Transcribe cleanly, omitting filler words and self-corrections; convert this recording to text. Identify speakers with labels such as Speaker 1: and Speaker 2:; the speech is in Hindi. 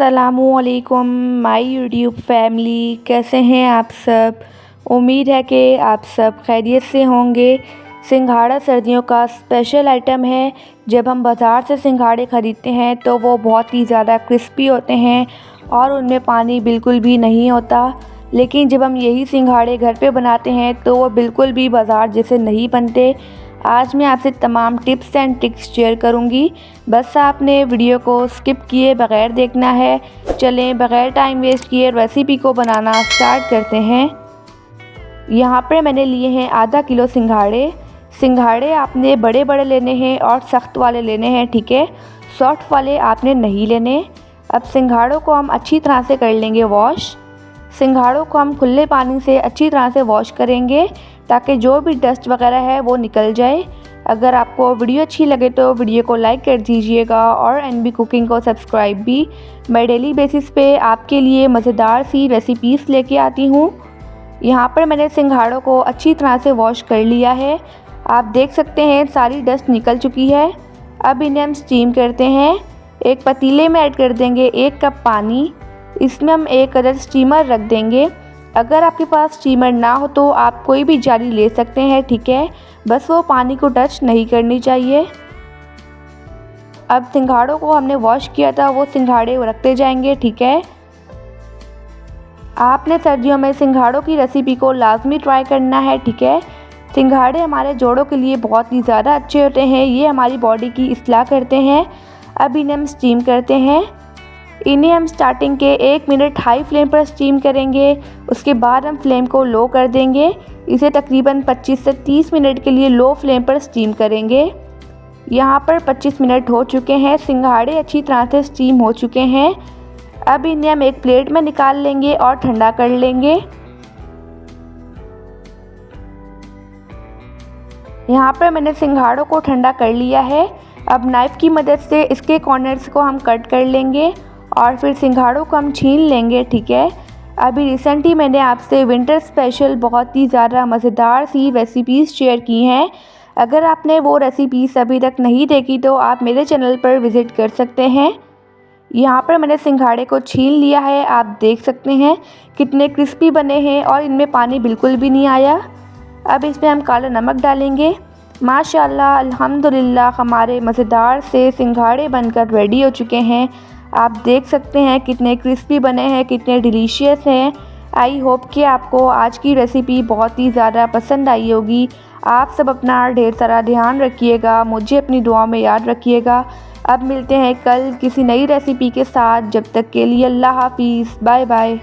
Speaker 1: अस्सलामुअलैकुम माय यूट्यूब फैमिली, कैसे हैं आप सब। उम्मीद है कि आप सब खैरियत से होंगे। सिंघाड़ा सर्दियों का स्पेशल आइटम है। जब हम बाज़ार से सिंघाड़े ख़रीदते हैं तो वो बहुत ही ज़्यादा क्रिस्पी होते हैं और उनमें पानी बिल्कुल भी नहीं होता, लेकिन जब हम यही सिंघाड़े घर पे बनाते हैं तो वो बिल्कुल भी बाज़ार जैसे नहीं बनते। आज मैं आपसे तमाम टिप्स एंड ट्रिक्स शेयर करूंगी, बस आपने वीडियो को स्किप किए बगैर देखना है। चलें बगैर टाइम वेस्ट किए रेसिपी को बनाना स्टार्ट करते हैं। यहाँ पर मैंने लिए हैं आधा किलो सिंघाड़े। सिंघाड़े आपने बड़े बड़े लेने हैं और सख्त वाले लेने हैं, ठीक है। सॉफ्ट वाले आपने नहीं लेने। अब सिंघाड़ों को हम अच्छी तरह से कर लेंगे वॉश। सिंघाड़ों को हम खुले पानी से अच्छी तरह से वॉश करेंगे ताकि जो भी डस्ट वगैरह है वो निकल जाए। अगर आपको वीडियो अच्छी लगे तो वीडियो को लाइक कर दीजिएगा और एनबी कुकिंग को सब्सक्राइब भी। मैं डेली बेसिस पे आपके लिए मज़ेदार सी रेसिपीज़ लेके आती हूँ। यहाँ पर मैंने सिंघाड़ों को अच्छी तरह से वॉश कर लिया है। आप देख सकते हैं सारी डस्ट निकल चुकी है। अब इन्हें हम स्टीम करते हैं। एक पतीले में ऐड कर देंगे 1 कप पानी। इसमें हम 1 अदद स्टीमर रख देंगे। अगर आपके पास स्टीमर ना हो तो आप कोई भी जाली ले सकते हैं, ठीक है। बस वो पानी को टच नहीं करनी चाहिए। अब सिंघाड़ों को हमने वॉश किया था वो सिंघाड़े रखते जाएंगे, ठीक है। आपने सर्दियों में सिंघाड़ों की रेसिपी को लाजमी ट्राई करना है, ठीक है। सिंघाड़े हमारे जोड़ों के लिए बहुत ही ज़्यादा अच्छे होते हैं। ये हमारी बॉडी की इस्लाह करते हैं। अब इन्हें हम स्टीम करते हैं। इन्हें हम स्टार्टिंग के 1 मिनट हाई फ्लेम पर स्टीम करेंगे। उसके बाद हम फ्लेम को लो कर देंगे। इसे तकरीबन 25 से 30 मिनट के लिए लो फ्लेम पर स्टीम करेंगे। यहाँ पर 25 मिनट हो चुके हैं। सिंघाड़े अच्छी तरह से स्टीम हो चुके हैं। अब इन्हें हम एक प्लेट में निकाल लेंगे और ठंडा कर लेंगे। यहाँ पर मैंने सिंघाड़ों को ठंडा कर लिया है। अब नाइफ़ की मदद से इसके कॉर्नर्स को हम कट कर लेंगे और फिर सिंघाड़ों को हम छीन लेंगे, ठीक है। अभी रिसेंटली मैंने आपसे विंटर स्पेशल बहुत ही ज़्यादा मज़ेदार सी रेसिपीज़ शेयर की हैं। अगर आपने वो रेसिपीज़ अभी तक नहीं देखी तो आप मेरे चैनल पर विज़िट कर सकते हैं। यहाँ पर मैंने सिंघाड़े को छीन लिया है। आप देख सकते हैं कितने क्रिस्पी बने हैं और इनमें पानी बिल्कुल भी नहीं आया। अब इसमें हम काला नमक डालेंगे। माशाल्लाह अल्हम्दुलिल्लाह हमारे मज़ेदार से सिंघाड़े बनकर रेडी हो चुके हैं। आप देख सकते हैं कितने क्रिस्पी बने हैं, कितने डिलीशियस हैं। आई होप कि आपको आज की रेसिपी बहुत ही ज़्यादा पसंद आई होगी। आप सब अपना ढेर सारा ध्यान रखिएगा, मुझे अपनी दुआ में याद रखिएगा। अब मिलते हैं कल किसी नई रेसिपी के साथ। जब तक के लिए अल्लाह हाफिज़, बाय बाय।